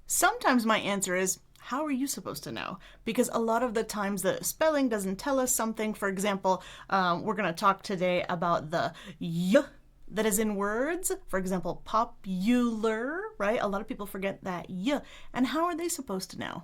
Sometimes my answer is, how are you supposed to know? Because a lot of the times the spelling doesn't tell us something. For example, we're going to talk today about the y that is in words. For example, popular, right? A lot of people forget that y. And how are they supposed to know?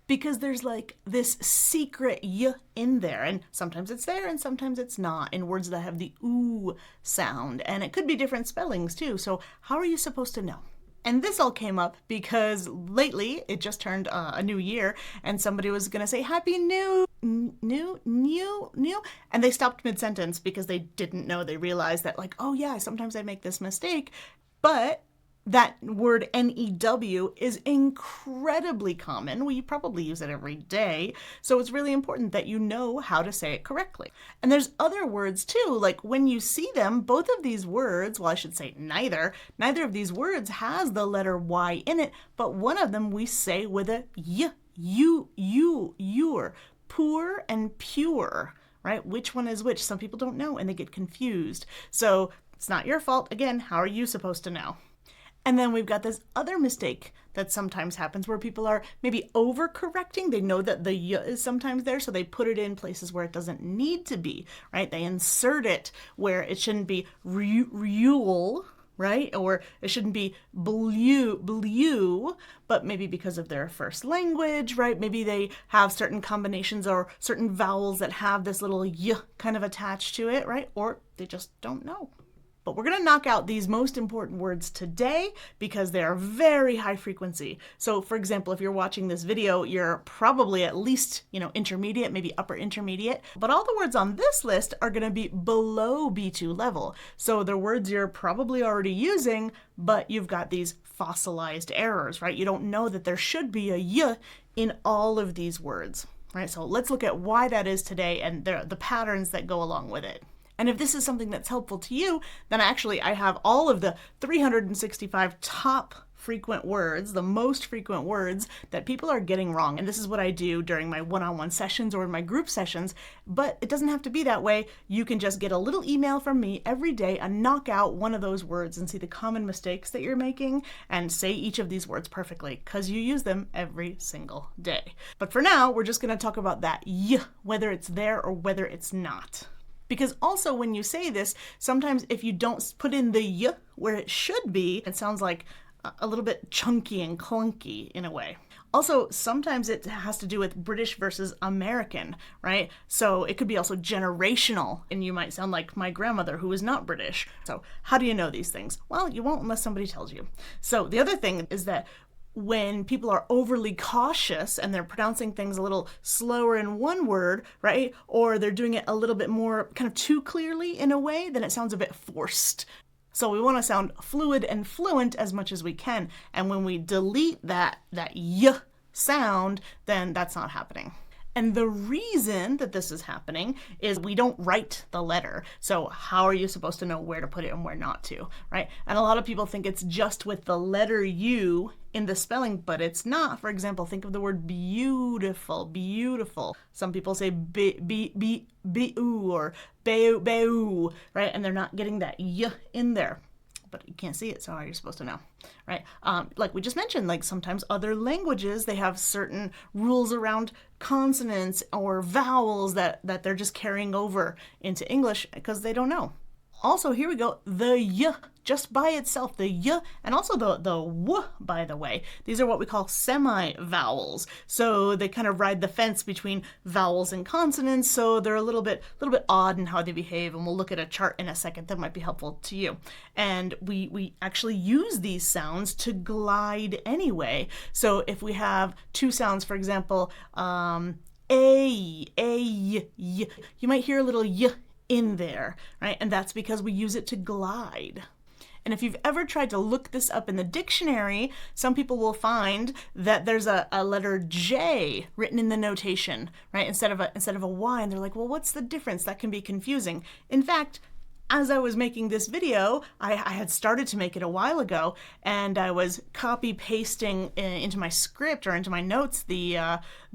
Because there's like this secret y in there, and sometimes it's there and sometimes it's not in words that have the oo sound, and it could be different spellings too. So how are you supposed to know? And this all came up because lately it just turned a new year, and somebody was gonna say Happy New, and they stopped mid-sentence because they didn't know. They realized that, like, oh yeah, sometimes I make this mistake, but that word new is incredibly common. We probably use it every day. So it's really important that you know how to say it correctly. And there's other words too, like when you see them, both of these words, well, I should say neither of these words has the letter Y in it, but one of them we say with a y, you're, poor and pure, right? Which one is which? Some people don't know and they get confused. So it's not your fault. Again, how are you supposed to know? And then we've got this other mistake that sometimes happens where people are maybe overcorrecting. They know that the y is sometimes there, so they put it in places where it doesn't need to be, right? They insert it where it shouldn't be real, right? Or it shouldn't be blue, but maybe because of their first language, right? Maybe they have certain combinations or certain vowels that have this little y kind of attached to it, right? Or they just don't know. But we're going to knock out these most important words today because they are very high frequency. So for example, if you're watching this video, you're probably at least, intermediate, maybe upper intermediate. But all the words on this list are going to be below B2 level. So they're words you're probably already using, but you've got these fossilized errors, right? You don't know that there should be a y in all of these words, right? So let's look at why that is today and the patterns that go along with it. And if this is something that's helpful to you, then I have all of the 365 top frequent words, the most frequent words that people are getting wrong. And this is what I do during my one-on-one sessions or in my group sessions, but it doesn't have to be that way. You can just get a little email from me every day and knock out one of those words and see the common mistakes that you're making and say each of these words perfectly because you use them every single day. But for now, we're just going to talk about that y, whether it's there or whether it's not. Because also when you say this, sometimes if you don't put in the y where it should be, it sounds like a little bit chunky and clunky in a way. Also, sometimes it has to do with British versus American, right? So it could be also generational, and you might sound like my grandmother who is not British. So how do you know these things? Well, you won't unless somebody tells you. So the other thing is that when people are overly cautious and they're pronouncing things a little slower in one word, right? Or they're doing it a little bit more kind of too clearly in a way, then it sounds a bit forced. So we want to sound fluid and fluent as much as we can. And when we delete that y sound, then that's not happening. And the reason that this is happening is we don't write the letter. So how are you supposed to know where to put it and where not to, right? And a lot of people think it's just with the letter U in the spelling, but it's not. For example, think of the word beautiful, beautiful. Some people say be-oo or be-oo, right? And they're not getting that y in there. But you can't see it, so how are you supposed to know, right? Like we just mentioned, like sometimes other languages, they have certain rules around consonants or vowels that they're just carrying over into English because they don't know. Also, here we go, the y, just by itself, the y, and also the w, by the way. These are what we call semi-vowels. So they kind of ride the fence between vowels and consonants, so they're a little bit odd in how they behave, and we'll look at a chart in a second that might be helpful to you. And we actually use these sounds to glide anyway. So if we have two sounds, for example, y, you might hear a little y in there, right? And that's because we use it to glide. And if you've ever tried to look this up in the dictionary, some people will find that there's a letter J written in the notation, right? Instead of a Y, and they're like, well, what's the difference? That can be confusing. In fact, as I was making this video, I had started to make it a while ago, and I was copy pasting into my script or into my notes the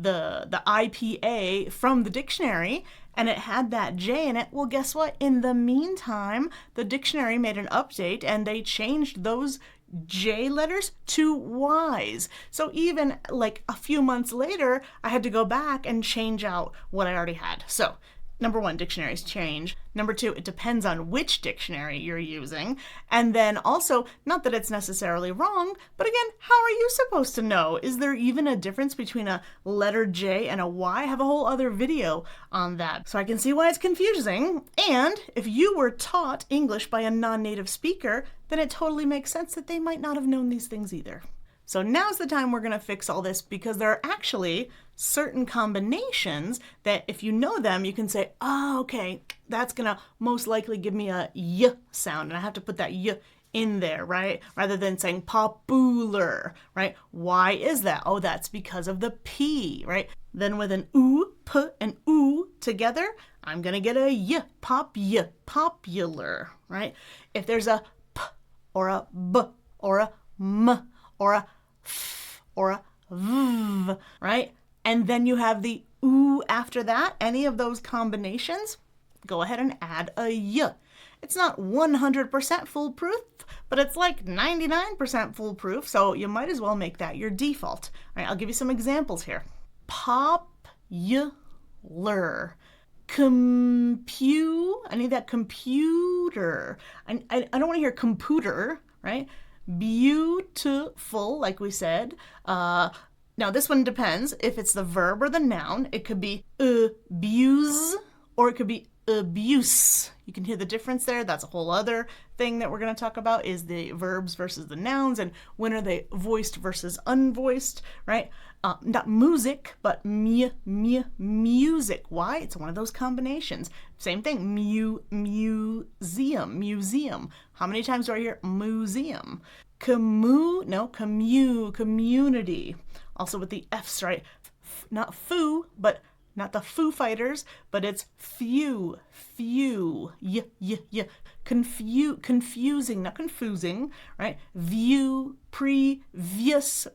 IPA from the dictionary, and it had that J in it. Well, guess what? In the meantime, the dictionary made an update and they changed those J letters to Ys. So even like a few months later, I had to go back and change out what I already had. So number one, dictionaries change. Number two, it depends on which dictionary you're using. And then also, not that it's necessarily wrong, but again, how are you supposed to know? Is there even a difference between a letter J and a Y? I have a whole other video on that. So I can see why it's confusing. And if you were taught English by a non-native speaker, then it totally makes sense that they might not have known these things either. So now's the time we're going to fix all this, because there are actually certain combinations that if you know them, you can say, oh, okay, that's going to most likely give me a Y sound. And I have to put that Y in there, right? Rather than saying popular, right? Why is that? Oh, that's because of the P, right? Then with an oo, p, and oo together, I'm going to get a Y, popular, right? If there's a P or a B or a M or a F or a V, right? And then you have the oo after that, any of those combinations, go ahead and add a Y. It's not 100% foolproof, but it's like 99% foolproof, so you might as well make that your default. All right, I'll give you some examples here. Popular. I need that computer. I don't want to hear computer, right? Beautiful, like we said. Now this one depends if it's the verb or the noun. It could be abuse or it could be abuse. You can hear the difference there. That's a whole other thing that we're going to talk about, is the verbs versus the nouns and when are they voiced versus unvoiced, right? Not music, but music. Why? It's one of those combinations. Same thing, museum. How many times do I hear museum? Community. Also with the F's, right? Not foo, but not the Foo Fighters, but it's few. Confusing, not confusing, right? View, previous.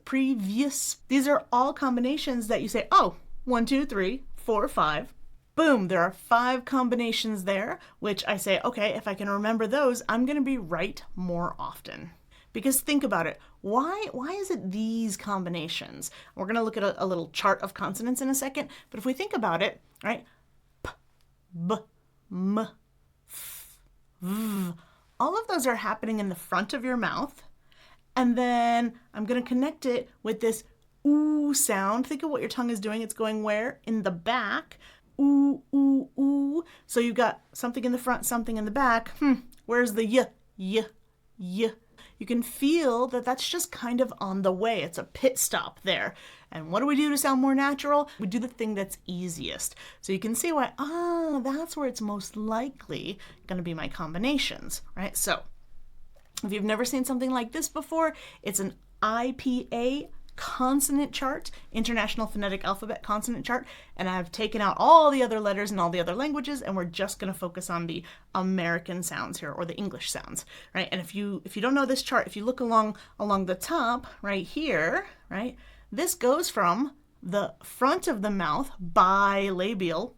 These are all combinations that you say, oh, 1, 2, 3, 4, 5. Boom, there are 5 combinations there, which I say, okay, if I can remember those, I'm going to be right more often. Because think about it, why is it these combinations? We're going to look at a little chart of consonants in a second, but if we think about it, right, P, B, M, F, V, all of those are happening in the front of your mouth, and then I'm going to connect it with this oo sound. Think of what your tongue is doing. It's going where? In the back. Ooh, ooh, ooh. So you've got something in the front, something in the back. Where's the y? You can feel that that's just kind of on the way. It's a pit stop there. And what do we do to sound more natural? We do the thing that's easiest. So you can see why, that's where it's most likely going to be my combinations, right? So if you've never seen something like this before, it's an IPA consonant chart, International Phonetic Alphabet consonant chart, and I've taken out all the other letters in all the other languages, and we're just going to focus on the American sounds here, or the English sounds, right? And if you don't know this chart, if you look along the top right here, right, this goes from the front of the mouth, bilabial,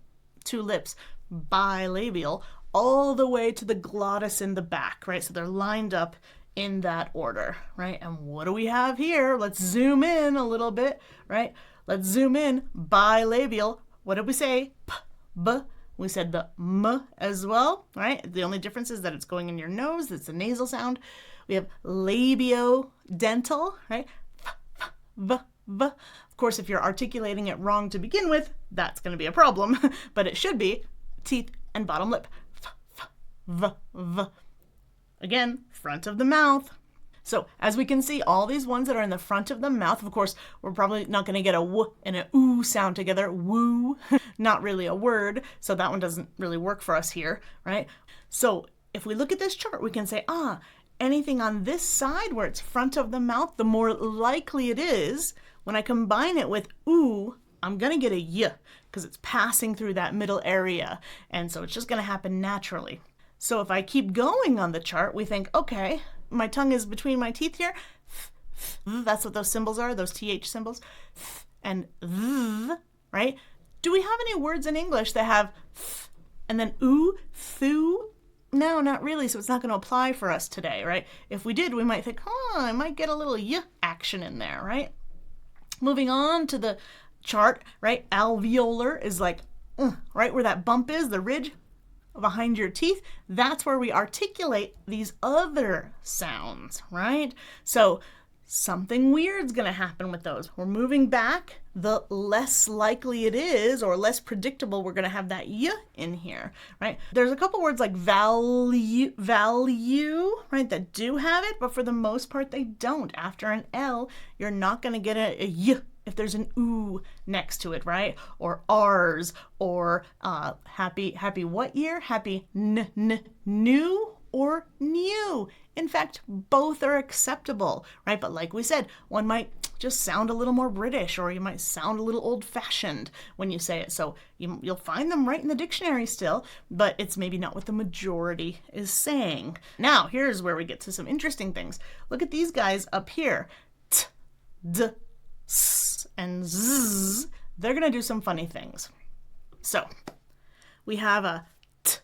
2 lips, bilabial, all the way to the glottis in the back, right? So they're lined up in that order, right? And what do we have here? Let's zoom in a little bit, right? Let's zoom in. Bilabial. What did we say? P, B. We said the M as well, right? The only difference is that it's going in your nose. It's a nasal sound. We have labiodental, right? F, f, v, v. Of course, if you're articulating it wrong to begin with, that's going to be a problem, but it should be teeth and bottom lip. F, f, v, v. Again, front of the mouth. So as we can see, all these ones that are in the front of the mouth, of course, we're probably not going to get a w and a oo sound together. Woo, not really a word. So that one doesn't really work for us here, right? So if we look at this chart, we can say, anything on this side where it's front of the mouth, the more likely it is when I combine it with oo, I'm going to get a y because it's passing through that middle area. And so it's just going to happen naturally. So if I keep going on the chart, we think, okay, my tongue is between my teeth here. That's what those symbols are, those TH symbols. And th, right? Do we have any words in English that have and then oo, thu? No, not really, so it's not going to apply for us today, right? If we did, we might think, I might get a little y action in there, right? Moving on to the chart, right? Alveolar is like, right where that bump is, the ridge behind your teeth. That's where we articulate these other sounds, right? So something weird's going to happen with those. We're moving back, the less likely it is or less predictable we're going to have that y in here, right? There's a couple words like value, right, that do have it, but for the most part they don't. After an L, you're not going to get a y if there's an oo next to it, right? Or R's, or happy what year? Happy new or new. In fact, both are acceptable, right? But like we said, one might just sound a little more British, or you might sound a little old-fashioned when you say it. So you'll find them right in the dictionary still, but it's maybe not what the majority is saying. Now, here's where we get to some interesting things. Look at these guys up here. T, d, s, and z. They're going to do some funny things. So we have a t,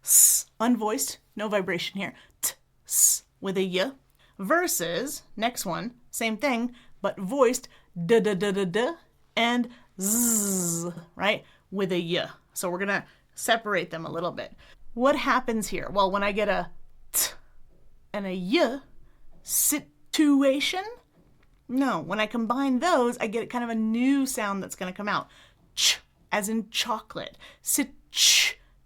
s, unvoiced, no vibration here, t, s, with a y, versus, next one, same thing, but voiced, d, d, d, d, d, and z, right, with a y. So we're going to separate them a little bit. What happens here? Well, when I get a t and a y, situation, no, when I combine those, I get kind of a new sound that's going to come out. Ch, as in chocolate. Situation.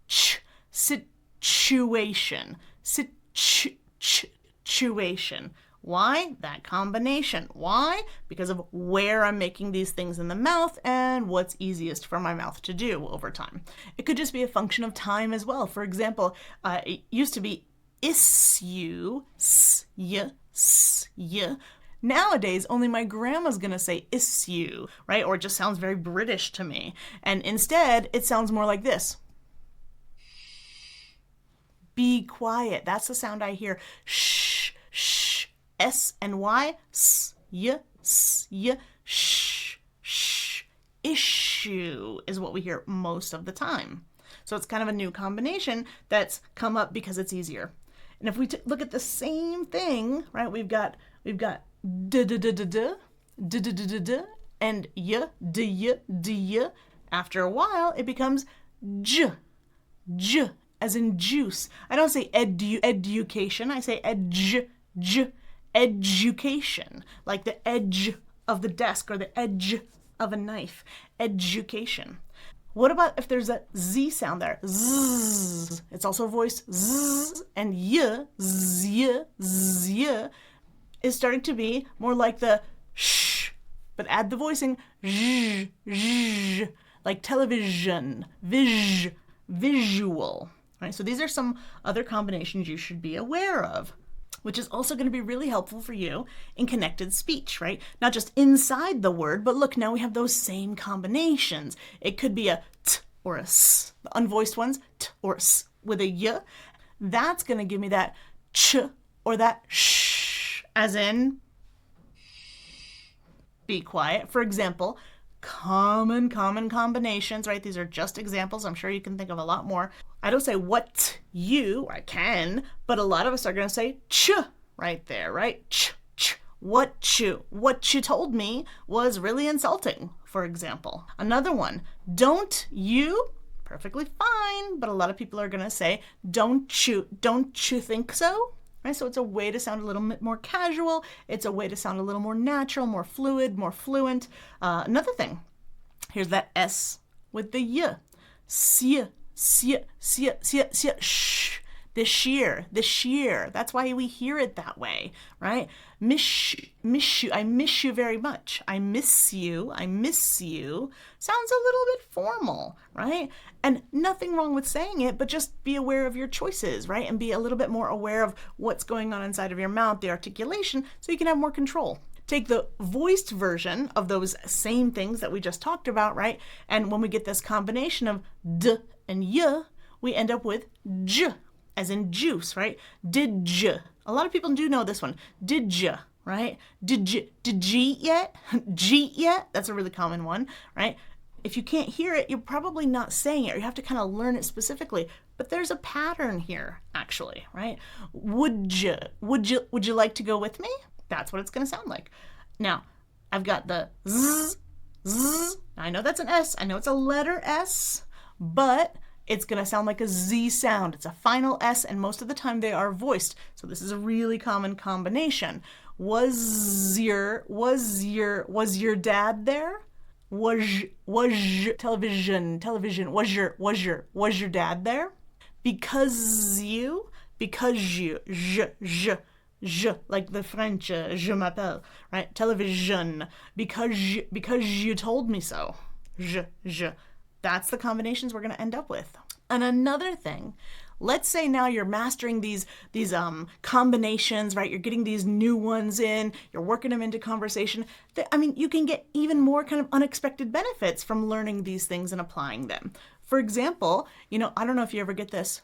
Situation. Why? That combination. Why? Because of where I'm making these things in the mouth and what's easiest for my mouth to do over time. It could just be a function of time as well. For example, it used to be issue, s-y. Nowadays, only my grandma's going to say issue, right? Or it just sounds very British to me. And instead, it sounds more like this. Be quiet. That's the sound I hear. Shh, shh. S and Y. S, y, sh, sh. Issue is what we hear most of the time. So it's kind of a new combination that's come up because it's easier. And if we look at the same thing, right, we've got and y. After a while, it becomes j, as in juice. I don't say education, I say education, like the edge of the desk or the edge of a knife. Education. What about if there's a Z sound there? Z. It's also voiced Z, and y is starting to be more like the sh, but add the voicing zh, like television, visual. Right? So these are some other combinations you should be aware of, which is also going to be really helpful for you in connected speech, right? Not just inside the word, but look, now we have those same combinations. It could be a t or a s. The unvoiced ones, t or s with a y. That's going to give me that ch or that sh, as in be quiet. For example, common combinations, right? These are just examples. I'm sure you can think of a lot more. I don't say what you, I can, but a lot of us are going to say ch right there, right? Ch. What you told me was really insulting, for example. Another one, don't you, perfectly fine, but a lot of people are going to say don't you think so? Right? So it's a way to sound a little bit more casual. It's a way to sound a little more natural, more fluid, more fluent. Another thing, here's that S with the y. Shh. The sheer. That's why we hear it that way, right? Miss you. I miss you very much. I miss you. Sounds a little bit formal, right? And nothing wrong with saying it, but just be aware of your choices, right? And be a little bit more aware of what's going on inside of your mouth, the articulation, so you can have more control. Take the voiced version of those same things that we just talked about, right? And when we get this combination of d and y, we end up with j, as in juice, right? Did j. A lot of people do know this one. Did j, right? Did you eat yet? Jeet yet? That's a really common one, right? If you can't hear it, you're probably not saying it, or you have to kind of learn it specifically. But there's a pattern here, actually, right? Would you like to go with me? That's what it's going to sound like. Now, I've got the zzz, zzz. I know that's an S. I know it's a letter S, but it's going to sound like a Z sound. It's a final S, and most of the time they are voiced. So this is a really common combination. Was your dad there? Was television, was your dad there? Because you, je, like the French, je m'appelle, right? Television, because you told me so. Je. That's the combinations we're going to end up with. And another thing, let's say now you're mastering these combinations, right? You're getting these new ones in, you're working them into conversation. You can get even more kind of unexpected benefits from learning these things and applying them. For example, I don't know if you ever get this,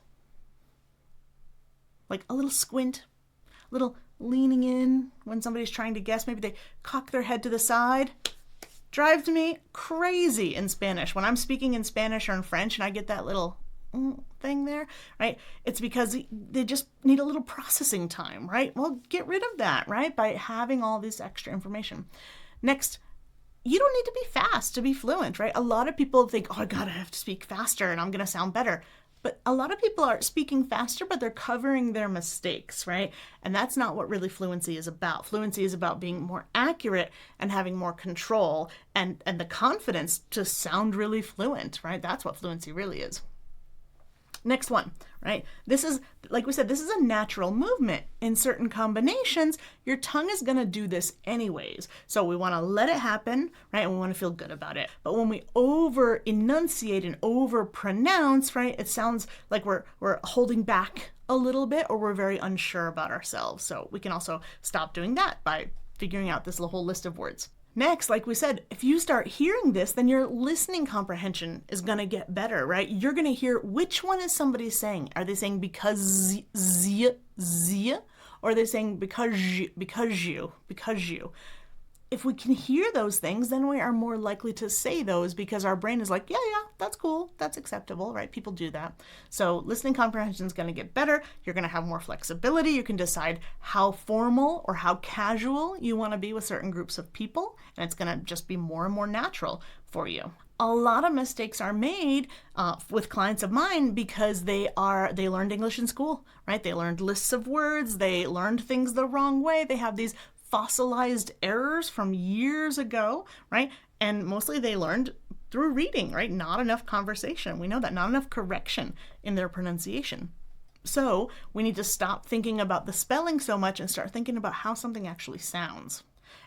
like a little squint, a little leaning in when somebody's trying to guess. Maybe they cock their head to the side. Drives me crazy in Spanish. When I'm speaking in Spanish or in French and I get that little thing there, right? It's because they just need a little processing time, right? Well, get rid of that, right? By having all this extra information. Next, you don't need to be fast to be fluent, right? A lot of people think, oh, I have to speak faster and I'm going to sound better. But a lot of people are speaking faster, but they're covering their mistakes, right? And that's not what really fluency is about. Fluency is about being more accurate and having more control and the confidence to sound really fluent, right? That's what fluency really is. Next one, right? This is, like we said, this is a natural movement. In certain combinations, your tongue is going to do this anyways. So we want to let it happen, right? And we want to feel good about it. But when we over enunciate and over pronounce, right, it sounds like we're holding back a little bit or we're very unsure about ourselves. So we can also stop doing that by figuring out this whole list of words. Next, like we said, if you start hearing this, then your listening comprehension is going to get better, right? You're going to hear which one is somebody saying. Are they saying because z, or are they saying because you? If we can hear those things, then we are more likely to say those because our brain is like, yeah, that's cool, that's acceptable, right? People do that. So listening comprehension is going to get better. You're going to have more flexibility. You can decide how formal or how casual you want to be with certain groups of people, and it's going to just be more and more natural for you. A lot of mistakes are made with clients of mine because they learned English in school, right? They learned lists of words. They learned things the wrong way. They have these fossilized errors from years ago, right? And mostly they learned through reading, right? Not enough conversation. We know that, not enough correction in their pronunciation. So we need to stop thinking about the spelling so much and start thinking about how something actually sounds.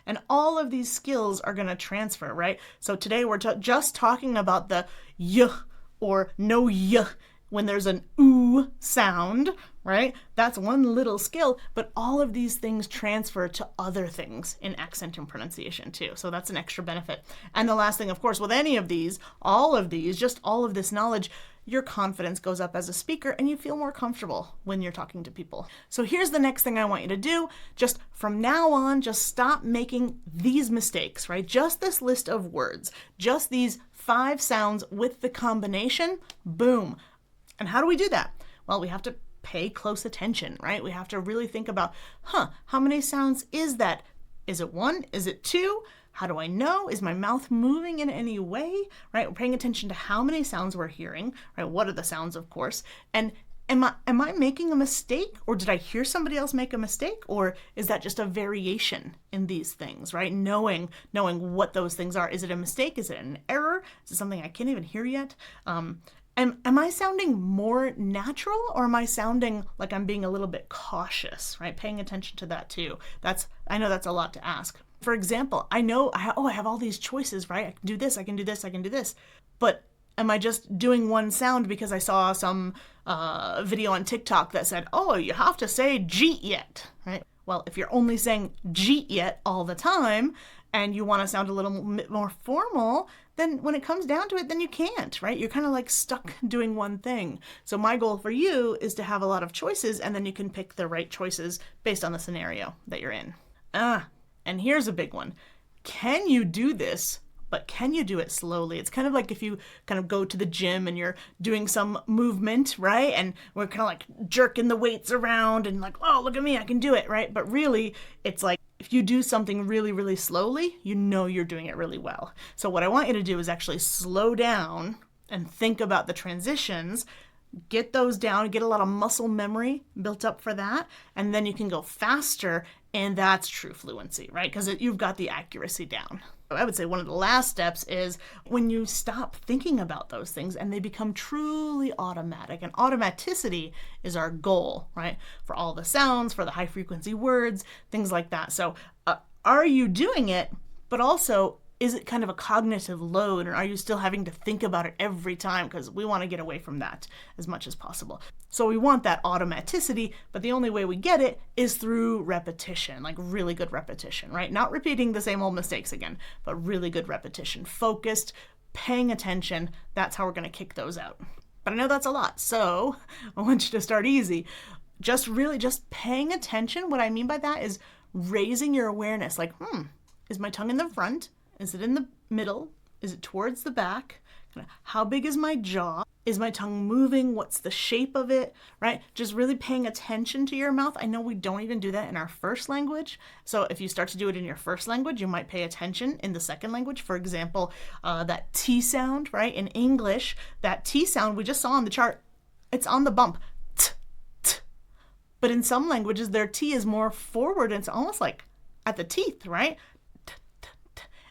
And all of these skills are going to transfer, right? So today we're just talking about the y or no y when there's an oo sound, right? That's one little skill, but all of these things transfer to other things in accent and pronunciation too. So that's an extra benefit. And the last thing, of course, with any of these, all of this knowledge, your confidence goes up as a speaker and you feel more comfortable when you're talking to people. So here's the next thing I want you to do. Just from now on, just stop making these mistakes, right? Just this list of words, just these 5 sounds with the combination, boom. And how do we do that? Well, we have to pay close attention, right? We have to really think about, how many sounds is that? Is it 1? Is it 2? How do I know? Is my mouth moving in any way, right? We're paying attention to how many sounds we're hearing, right? What are the sounds, of course? And am I making a mistake, or did I hear somebody else make a mistake, or is that just a variation in these things, right? Knowing what those things are. Is it a mistake? Is it an error? Is it something I can't even hear yet? Am I sounding more natural, or am I sounding like I'm being a little bit cautious, right? Paying attention to that too. I know that's a lot to ask. For example, I have all these choices, right? I can do this, I can do this, I can do this. But am I just doing one sound because I saw some video on TikTok that said, oh, you have to say G yet, right? Well, if you're only saying G yet all the time and you want to sound a little bit more formal, then when it comes down to it, then you can't, right? You're kind of like stuck doing one thing. So my goal for you is to have a lot of choices, and then you can pick the right choices based on the scenario that you're in. And here's a big one. Can you do this but can you do it slowly? It's kind of like if you kind of go to the gym and you're doing some movement, right? And we're kind of like jerking the weights around and like, oh, look at me, I can do it, right? But really, it's like if you do something really, really slowly, you know you're doing it really well. So what I want you to do is actually slow down and think about the transitions, get those down, get a lot of muscle memory built up for that, and then you can go faster, and that's true fluency, right? Because you've got the accuracy down. I would say one of the last steps is when you stop thinking about those things and they become truly automatic. And automaticity is our goal, right? For all the sounds, for the high frequency words, things like that. So are you doing it, but also is it kind of a cognitive load, or are you still having to think about it every time? Because we want to get away from that as much as possible. So we want that automaticity, but the only way we get it is through repetition, like really good repetition, right? Not repeating the same old mistakes again, but really good repetition, focused, paying attention. That's how we're going to kick those out. But I know that's a lot, so I want you to start easy. Just paying attention. What I mean by that is raising your awareness, like, is my tongue in the front? Is it in the middle? Is it towards the back? How big is my jaw? Is my tongue moving? What's the shape of it, right? Just really paying attention to your mouth. I know we don't even do that in our first language. So if you start to do it in your first language, you might pay attention in the second language. For example, that T sound, right? In English, that T sound we just saw on the chart, it's on the bump. T, t. But in some languages, their T is more forward. And it's almost like at the teeth, right?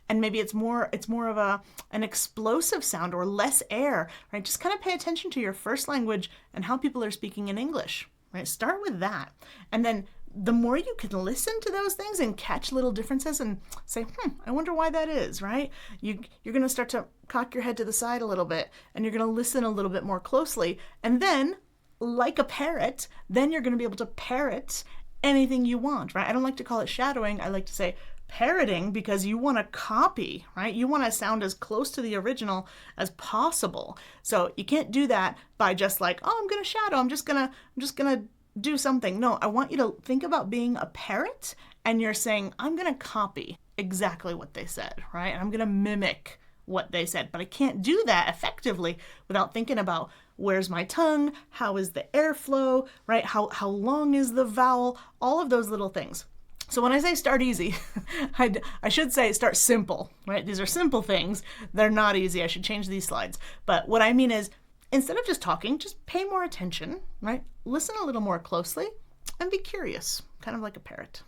And maybe it's more of an explosive sound or less air, right? Just kind of pay attention to your first language and how people are speaking in English, right? Start with that. And then the more you can listen to those things and catch little differences and say, I wonder why that is, right? You're going to start to cock your head to the side a little bit, and you're going to listen a little bit more closely. And then, like a parrot, then you're going to be able to parrot anything you want, right? I don't like to call it shadowing. I like to say parroting, because you want to copy, right? You want to sound as close to the original as possible. So you can't do that by just like, oh, I'm going to shadow. I'm just going to do something. No, I want you to think about being a parrot, and you're saying, I'm going to copy exactly what they said, right? And I'm going to mimic what they said, but I can't do that effectively without thinking about where's my tongue, how is the airflow, right? How long is the vowel, all of those little things. So when I say start easy, I should say start simple, right? These are simple things. They're not easy. I should change these slides. But what I mean is, instead of just talking, just pay more attention, right? Listen a little more closely and be curious, kind of like a parrot.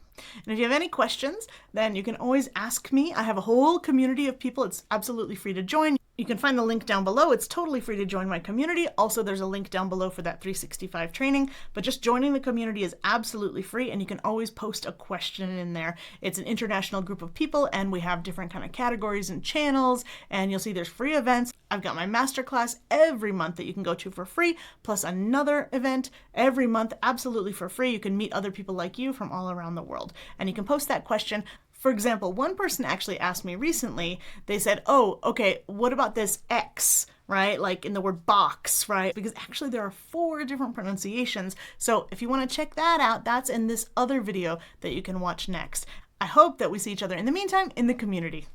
And if you have any questions, then you can always ask me. I have a whole community of people. It's absolutely free to join. You can find the link down below. It's totally free to join my community. Also, there's a link down below for that 365 training, but just joining the community is absolutely free, and you can always post a question in there. It's an international group of people, and we have different kind of categories and channels, and you'll see there's free events. I've got my masterclass every month that you can go to for free, plus another event every month absolutely for free. You can meet other people like you from all around the world, and you can post that question. For example, one person actually asked me recently, they said, oh, okay, what about this X, right? Like in the word box, right? Because actually there are 4 different pronunciations. So if you want to check that out, that's in this other video that you can watch next. I hope that we see each other in the meantime in the community.